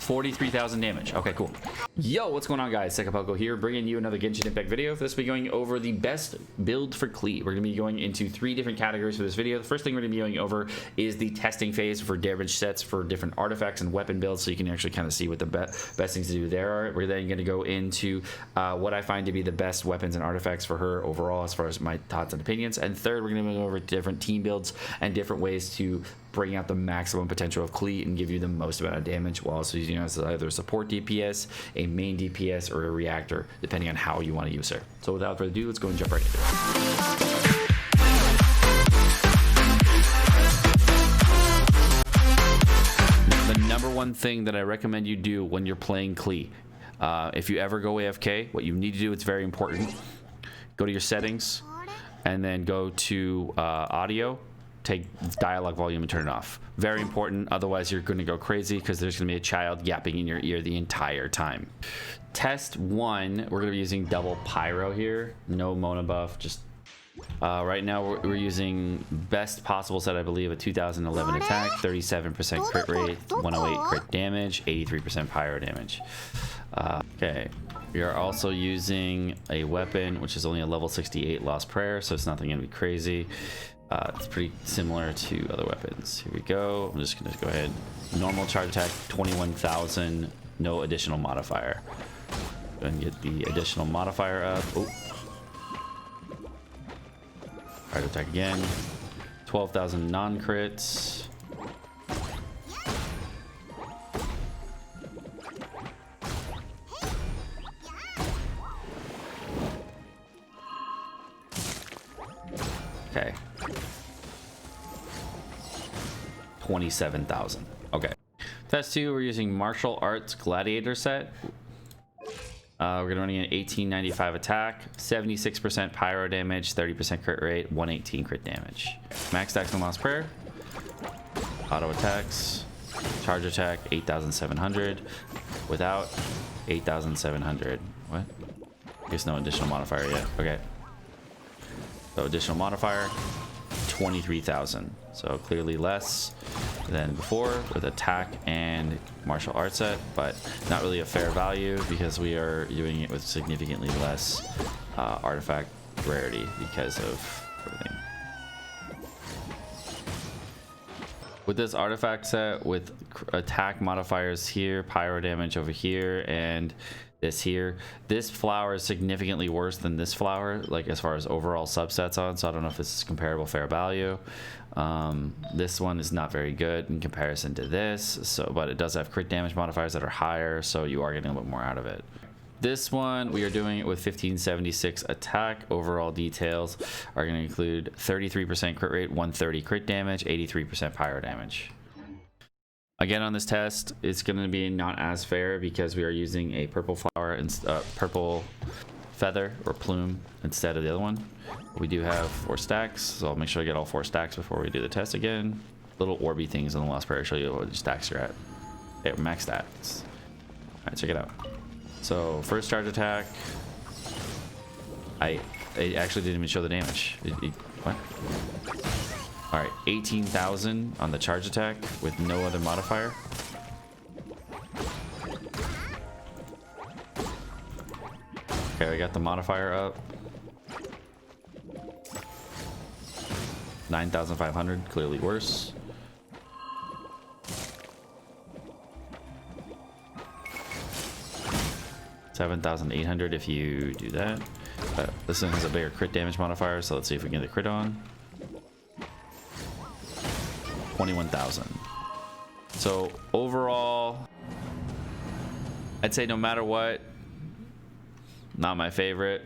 43,000 damage. Okay, cool. Yo, what's going on, guys? Sekapoko here, bringing you another Genshin Impact video. For this, we'll be going over the best build for Klee. We're going to be going into 3 different categories for this video. The first thing we're going to be going over is the testing phase for damage sets for different artifacts and weapon builds, so you can actually kind of see what the best things to do there are. We're then going to go into what I find to be the best weapons and artifacts for her overall, as far as my thoughts and opinions. And third, we're going to be going over different team builds and different ways to bring out the maximum potential of Klee and give you the most amount of damage, while also using it as either a support DPS, a main DPS, or a reactor, depending on how you want to use her. So without further ado, let's go and jump right into it. The number one thing that I recommend you do when you're playing Klee, if you ever go AFK, what you need to do, it's very important, go to your settings and then go to audio, take dialogue volume and turn it off. Very important, otherwise you're going to go crazy because there's going to be a child yapping in your ear the entire time. Test 1, we're going to be using double pyro here, no Mona buff, just right now we're using best possible set, I believe, a 2011 attack, 37% crit rate, 108 crit damage, 83% pyro damage. Okay, we are also using a weapon which is only a level 68 Lost Prayer, so it's nothing going to be crazy. It's pretty similar to other weapons. Here we go. I'm just gonna go ahead. Normal charge attack, 21,000, no additional modifier. Go ahead and get the additional modifier up. Oh. Charge attack again. 12,000 non-crits. Okay. 27,000. Okay. Test 2, we're using martial arts gladiator set. We're gonna run an 1895 attack, 76% pyro damage, 30% crit rate, 118 crit damage. Max stacks and Lost Prayer. Auto attacks. Charge attack 8,700. Without 8,700. What? I guess no additional modifier yet. Okay. So additional modifier, 23,000. So clearly less than before with attack and martial arts set, but not really a fair value because we are doing it with significantly less artifact rarity because of everything. With this artifact set, with attack modifiers here, pyro damage over here, and this here, this flower is significantly worse than this flower, like as far as overall subsets on, so I don't know if this is comparable fair value. This one is not very good in comparison to this, so but it does have crit damage modifiers that are higher, so you are getting a little bit more out of it. This one, we are doing it with 1576 attack. Overall details are going to include 33% crit rate, 130 crit damage, 83% pyro damage. Again, on this test, it's going to be not as fair because we are using a purple flower and purple feather or plume instead of the other one. We do have 4 stacks, so I'll make sure I get all 4 stacks before we do the test again. Little orby things in the Lost Prayer show you what stacks you're at. They're max stats. All right, check it out. So first charge attack, it actually didn't even show the damage. What? All right, 18,000 on the charge attack with no other modifier. Okay, we got the modifier up. 9,500, clearly worse. $7,800 if you do that. This one has a bigger crit damage modifier, so let's see if we can get the crit on. 21,000. So overall, I'd say no matter what, not my favorite.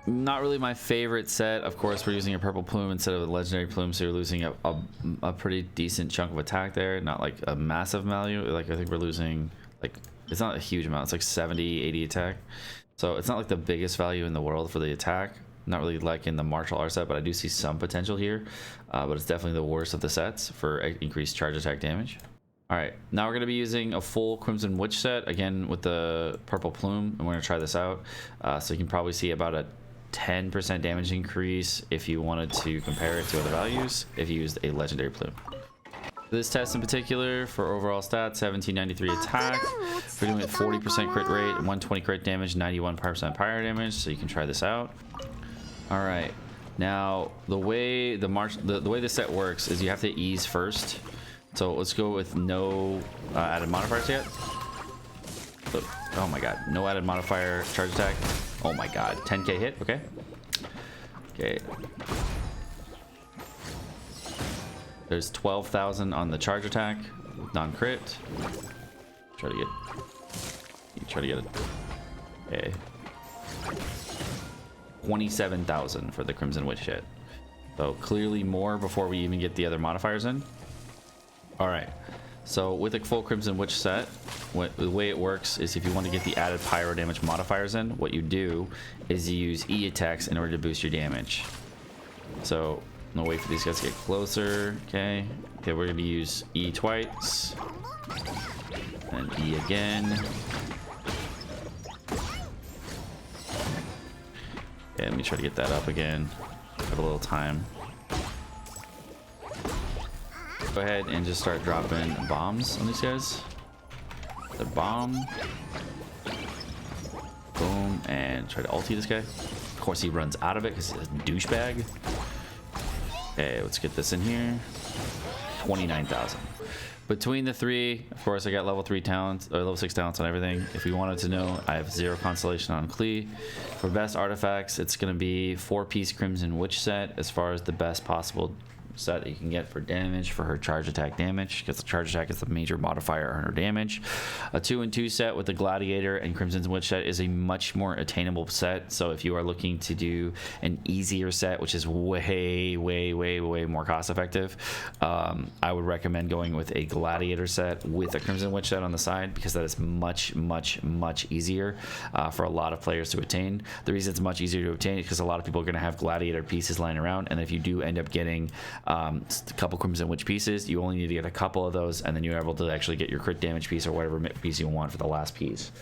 Not really my favorite set. Of course, we're using a purple plume instead of a legendary plume, so you're losing a pretty decent chunk of attack there. Not like a massive value. Like I think we're losing, like, it's not a huge amount. It's like 70, 80 attack. So it's not like the biggest value in the world for the attack. Not really like in the martial arts set, but I do see some potential here. But it's definitely the worst of the sets for increased charge attack damage. All right, now we're going to be using a full Crimson Witch set, again with the purple plume, and we're going to try this out. So you can probably see about a 10% damage increase if you wanted to compare it to other values if you used a legendary plume. This test in particular for overall stats, 1793 attack. We're doing it 40% crit rate, 120 crit damage, 91% pyro damage. So you can try this out. All right. Now the way the way this set works is you have to ease first. So let's go with no added modifiers yet. Oh my god, no added modifier charge attack. Oh my god, 10k hit. Okay. Okay. There's 12,000 on the charge attack with non-crit. Try to get it. Okay. 27,000 for the Crimson Witch hit. So clearly more before we even get the other modifiers in. All right. So with a full Crimson Witch set, the way it works is if you want to get the added pyro damage modifiers in, what you do is you use E attacks in order to boost your damage. So no wait for these guys to get closer. Okay, we're gonna use E twice and E again. Okay, let me try to get that up again. Have a little time. Go ahead and just start dropping bombs on these guys. The bomb. Boom, and try to ulti this guy. Of course he runs out of it because he's a douchebag. Okay, let's get this in here. 29,000. Between the three, of course, I got level 3 talents or level 6 talents on everything. If you wanted to know, I have 0 constellation on Klee. For best artifacts, it's going to be 4-piece Crimson Witch set as far as the best possible set that you can get for damage for her charge attack damage, because the charge attack is the major modifier on her damage. A 2-and-2 set with the Gladiator and Crimson Witch set is a much more attainable set. So if you are looking to do an easier set, which is way more cost effective, I would recommend going with a Gladiator set with a Crimson Witch set on the side, because that is much easier for a lot of players to attain. The reason it's much easier to obtain is because a lot of people are going to have Gladiator pieces lying around, and if you do end up getting a couple Crimson Witch pieces, you only need to get a couple of those, and then you're able to actually get your crit damage piece or whatever piece you want for the last piece.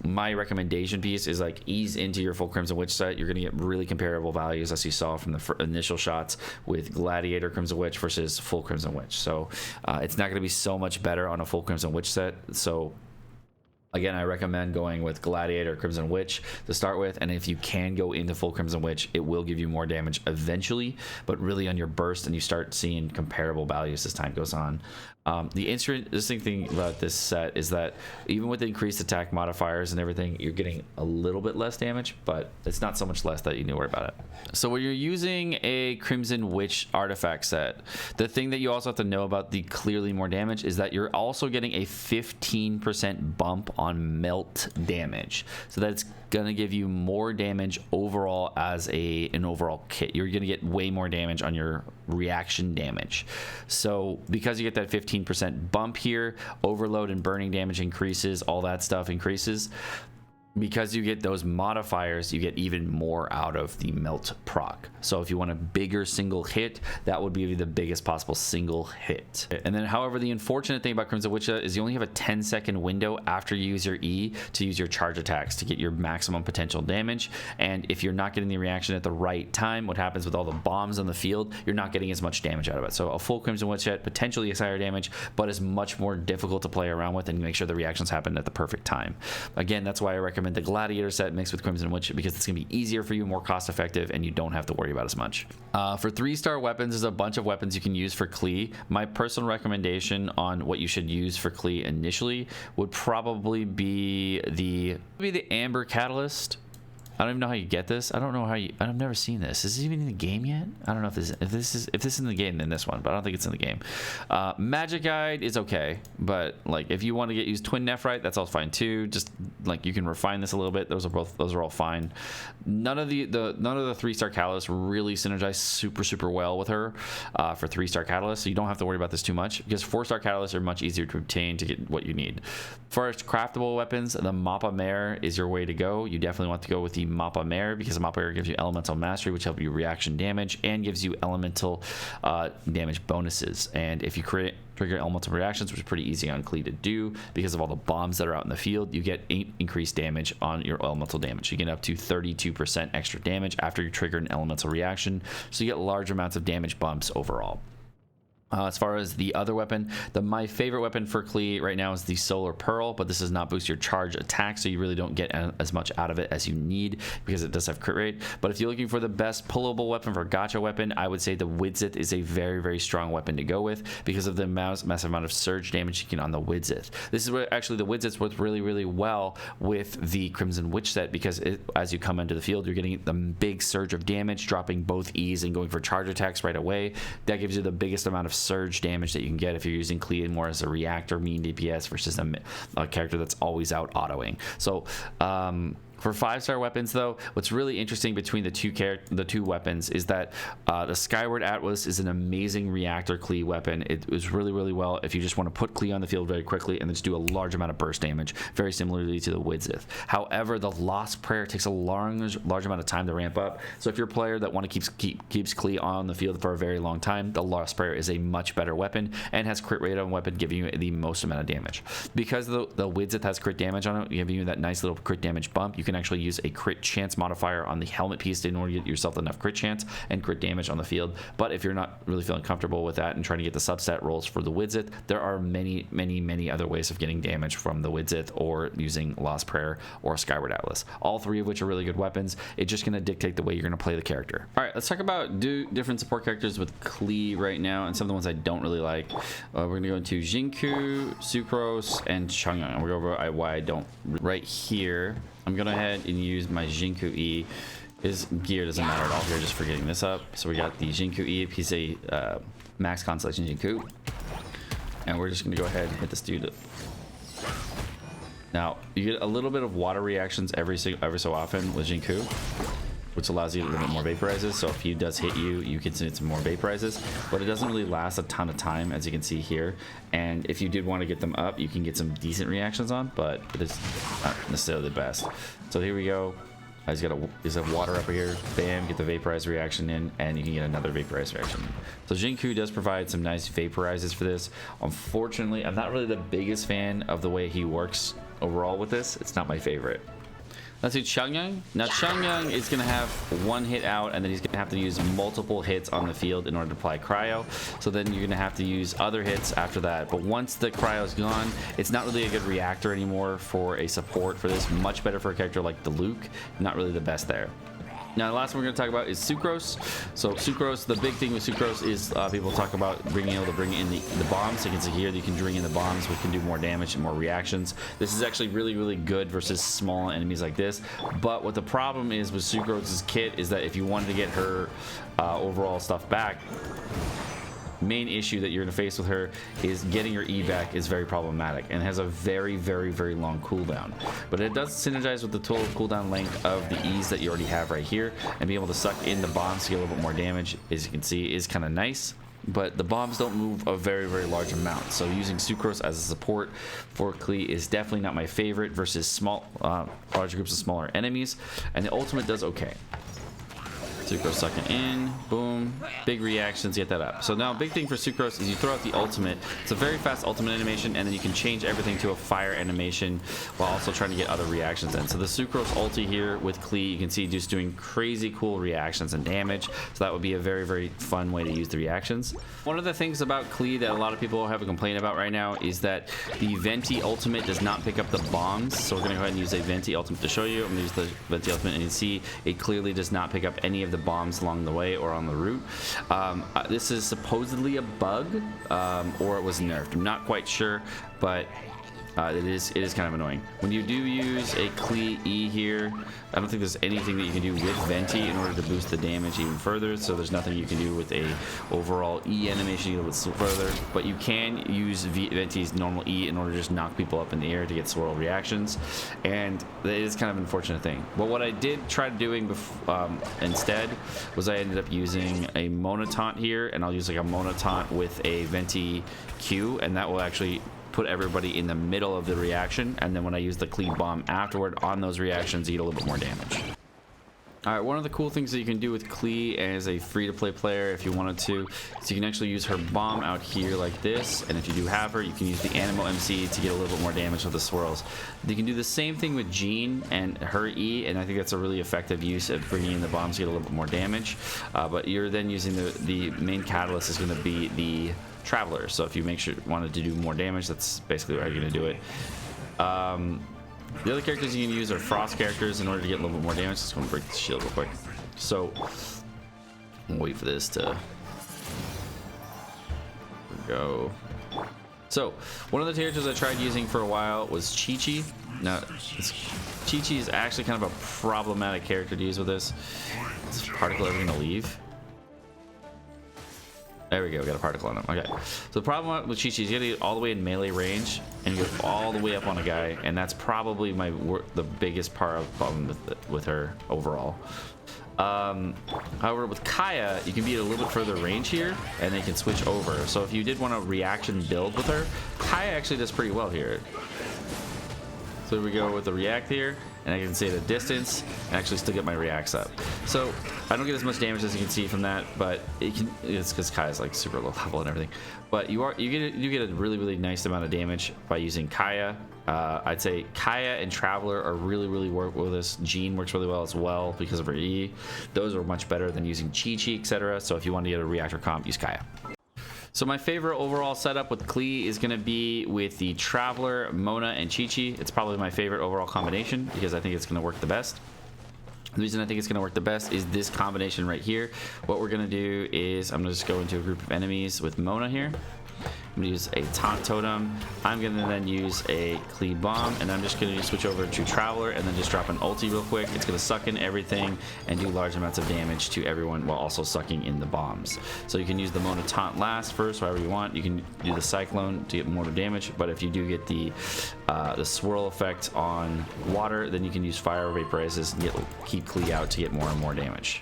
My recommendation piece is like ease into your full Crimson Witch set. You're going to get really comparable values as you saw from the initial shots with Gladiator Crimson Witch versus full Crimson Witch. So it's not going to be so much better on a full Crimson Witch set. So again, I recommend going with Gladiator Crimson Witch to start with, and if you can go into full Crimson Witch, it will give you more damage eventually, but really on your burst, and you start seeing comparable values as time goes on. The interesting thing about this set is that even with the increased attack modifiers and everything, you're getting a little bit less damage, but it's not so much less that you need to worry about it. So when you're using a Crimson Witch artifact set, the thing that you also have to know about the clearly more damage is that you're also getting a 15% bump on melt damage. So that's gonna give you more damage overall as an overall kit. You're gonna get way more damage on your reaction damage. So because you get that 15% bump here, overload and burning damage increases, all that stuff increases. Because you get those modifiers, you get even more out of the melt proc. So if you want a bigger single hit, that would be the biggest possible single hit. And then, however, the unfortunate thing about Crimson Witch is you only have a 10-second window after you use your E to use your charge attacks to get your maximum potential damage. And if you're not getting the reaction at the right time, what happens with all the bombs on the field, you're not getting as much damage out of it. So a full Crimson Witch set potentially is higher damage, but is much more difficult to play around with and make sure the reactions happen at the perfect time. Again, that's why I recommend the Gladiator set mixed with Crimson Witch, because it's going to be easier for you, more cost effective, and you don't have to worry about as much. For 3-star weapons, there's a bunch of weapons you can use for Klee. My personal recommendation on what you should use for Klee initially would probably be the Amber Catalyst. I don't even know how you get this. I don't know how you. I've never seen this. Is this even in the game yet? I don't know if this is in the game, then this one, but I don't think it's in the game. Magic Guide is okay, but like if you want to use Twin Nephrite, that's all fine too. Just like you can refine this a little bit. Those are all fine. None of the 3-star Catalysts really synergize super well with her for 3-star Catalyst, so you don't have to worry about this too much, because 4-star Catalysts are much easier to obtain to get what you need. For craftable weapons, the Mappa Mare is your way to go. You definitely want to go with the Mappa Mare, because the Mappa Mare gives you elemental mastery, which helps you reaction damage and gives you elemental damage bonuses. And if you trigger elemental reactions, which is pretty easy on Klee to do because of all the bombs that are out in the field, you get increased damage on your elemental damage. You get up to 32% extra damage after you trigger an elemental reaction, so you get large amounts of damage bumps overall. As far as the other weapon, my favorite weapon for Klee right now is the Solar Pearl, but this does not boost your charge attack, so you really don't get as much out of it as you need because it does have crit rate. But if you're looking for the best pullable weapon for gacha weapon, I would say the Widzith is a very, very strong weapon to go with because of the massive amount of surge damage you get on the Widzith. This is where actually the Widziths works really, really well with the Crimson Witch set because as you come into the field, you're getting the big surge of damage, dropping both E's and going for charge attacks right away. That gives you the biggest amount of surge damage that you can get if you're using Klee more as a reactor mean DPS versus a character that's always out autoing. So for 5-star weapons, though, what's really interesting between the two weapons is that the Skyward Atlas is an amazing reactor Klee weapon. It was really, really well if you just want to put Klee on the field very quickly and then just do a large amount of burst damage, very similarly to the Widzith. However, the Lost Prayer takes a large amount of time to ramp up. So if you're a player that want to keeps Klee on the field for a very long time, the Lost Prayer is a much better weapon and has crit rate on weapon, giving you the most amount of damage. Because the Widzith has crit damage on it, giving you that nice little crit damage bump, you can actually use a crit chance modifier on the helmet piece in order to get yourself enough crit chance and crit damage on the field. But if you're not really feeling comfortable with that and trying to get the subset rolls for the Widzith, there are many other ways of getting damage from the Widzith or using Lost Prayer or Skyward Atlas. All three of which are really good weapons. It's just going to dictate the way you're going to play the character. All right, let's talk about different support characters with Klee right now and some of the ones I don't really like. We're going to go into Jinku, Sucrose, and Changyang. And we'll go over why I don't. Right here, I'm going to go ahead and use my Jinku E. His gear doesn't matter at all here, just for getting this up. So we got the Jinku E. He's a max Constellation Jinku. And we're just going to go ahead and hit this dude. Now, you get a little bit of water reactions every so often with Jinku, which allows you to limit more vaporizes. So if he does hit you, you can see some more vaporizes, but it doesn't really last a ton of time, as you can see here. And if you did want to get them up, you can get some decent reactions on, but it's not necessarily the best. So here we go. He's got water up here. Bam, get the vaporize reaction in, and you can get another vaporize reaction. So Jinku does provide some nice vaporizes for this. Unfortunately, I'm not really the biggest fan of the way he works overall with this. It's not my favorite. Let's do Changyang. Now Changyang is going to have one hit out, and then he's going to have to use multiple hits on the field in order to apply cryo. So then you're going to have to use other hits after that. But once the cryo is gone, it's not really a good reactor anymore for a support for this. Much better for a character like the Luke. Not really the best there. Now, the last one we're going to talk about is Sucrose. So Sucrose, the big thing with Sucrose is people talk about being able to bring in the bombs. So you can see here that you can bring in the bombs, which can do more damage and more reactions. This is actually really, really good versus small enemies like this. But what the problem is with Sucrose's kit is that if you wanted to get her overall stuff back, main issue that you're going to face with her is getting your E back is very problematic and has a very long cooldown. But it does synergize with the total cooldown length of the E's that you already have right here, and being able to suck in the bombs to get a little bit more damage, as you can see, is kind of nice. But the bombs don't move a very large amount, so using Sucrose as a support for Klee is definitely not my favorite versus large groups of smaller enemies, and the ultimate does okay. Sucrose sucking in, boom, big reactions, get that up. So now big thing for Sucrose is you throw out the ultimate. It's a very fast ultimate animation, and then you can change everything to a fire animation while also trying to get other reactions in. So the Sucrose ulti here with Klee, you can see just doing crazy cool reactions and damage. So that would be a very fun way to use the reactions. One of the things about Klee that a lot of people have a complaint about right now is that the Venti ultimate does not pick up the bombs. So we're going to go ahead and use a Venti ultimate to show you. I'm going to use the Venti ultimate, and you can see it clearly does not pick up any of the bombs along the way or on the route. This is supposedly a bug, or it was nerfed. I'm not quite sure, but it is kind of annoying. When you do use a Klee E here, I don't think there's anything that you can do with Venti in order to boost the damage even further, so there's nothing you can do with a overall E animation a little bit further, but you can use Venti's normal E in order to just knock people up in the air to get swirl reactions, and it is kind of an unfortunate thing. But what I did try doing instead was I ended up using a Monotaunt here, and I'll use like a Monotaunt with a Venti Q, and that will actually put everybody in the middle of the reaction, and then when I use the Klee bomb afterward on those reactions, you get a little bit more damage. Alright, one of the cool things that you can do with Klee as a free-to-play player, if you wanted to, is you can actually use her bomb out here like this, and if you do have her, you can use the Animo MC to get a little bit more damage with the swirls. You can do the same thing with Jean and her E, and I think that's a really effective use of bringing in the bombs to get a little bit more damage. But you're then using the main catalyst is going to be the Traveler. So if you wanted to do more damage, that's basically how you're gonna do it. The other characters you can use are frost characters in order to get a little bit more damage. Just gonna break the shield real quick. So I'll wait for this to go. So one of the characters I tried using for a while was Chi-Chi. Now Chi-Chi is actually kind of a problematic character to use with this. Is this particle ever gonna leave? There we go, got a particle on him. Okay, so the problem with Chi-Chi is you gotta get all the way in melee range and go all the way up on a guy, and that's probably the biggest problem with her overall. However, with Kaya, you can be at a little bit further range here, and they can switch over. So if you did want a reaction build with her, Kaya actually does pretty well here. So here we go with the react here, and I can see at a distance and actually still get my reacts up. So I don't get as much damage as you can see from that, but it's because Kaya's like super low level and everything. But you get a really nice amount of damage by using Kaya. I'd say Kaya and Traveler are really work with this. Jean works really well as well because of her E. Those are much better than using Chi-Chi, etc. So if you want to get a reactor comp, use Kaya. So my favorite overall setup with Klee is going to be with the Traveler, Mona, and Chi-Chi. It's probably my favorite overall combination because I think it's going to work the best. The reason I think it's going to work the best is this combination right here. What we're going to do is I'm going to just go into a group of enemies with Mona here. I'm going to use a taunt totem. I'm going to then use a Klee bomb, and I'm just going to switch over to Traveler and then just drop an ulti real quick. It's going to suck in everything and do large amounts of damage to everyone while also sucking in the bombs. So you can use the Mona taunt last first, however you want. You can do the cyclone to get more damage, but if you do get the swirl effect on water, then you can use fire vaporizes and keep Klee out to get more and more damage.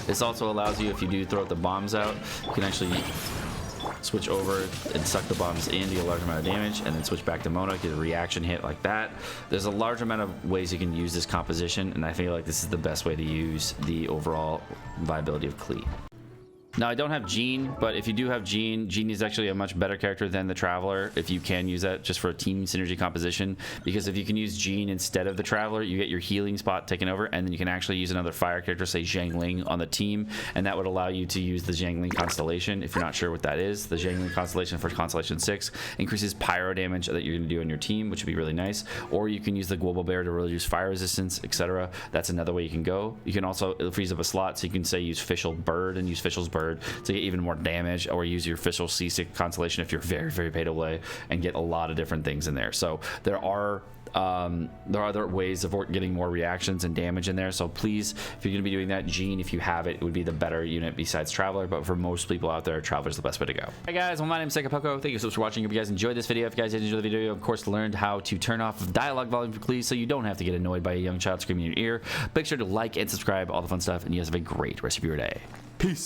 This also allows you, if you do throw the bombs out, you can actually switch over and suck the bombs in to get a large amount of damage, and then switch back to Mona, get a reaction hit like that. There's a large amount of ways you can use this composition, and I feel like this is the best way to use the overall viability of Klee. Now I don't have Jean, but if you do have Jean, Jean is actually a much better character than the Traveler if you can use that just for a team synergy composition, because if you can use Jean instead of the Traveler, you get your healing spot taken over, and then you can actually use another fire character, say Zhangling, on the team, and that would allow you to use the Zhangling constellation. If you're not sure what that is, the Zhangling constellation for Constellation 6 increases pyro damage that you're going to do on your team, which would be really nice. Or you can use the Global Bear to reduce fire resistance, etc. That's another way you can go. You can also, it frees up a slot, so you can say use Fischl Bird and use Fischl's Bird to get even more damage, or use your Fischl C6 constellation if you're very pay to play, and get a lot of different things in there. So there are other ways of getting more reactions and damage in there. So please, if you're going to be doing that, Jean, if you have it, would be the better unit besides Traveler. But for most people out there, Traveler's the best way to go. Hey guys, well, my name is Sekapoko. Thank you so much for watching. If you guys enjoyed this video, if you guys did enjoy the video, you of course learned how to turn off dialogue volume for Klee so you don't have to get annoyed by a young child screaming in your ear. Make sure to like and subscribe, all the fun stuff, and you guys have a great rest of your day. Peace.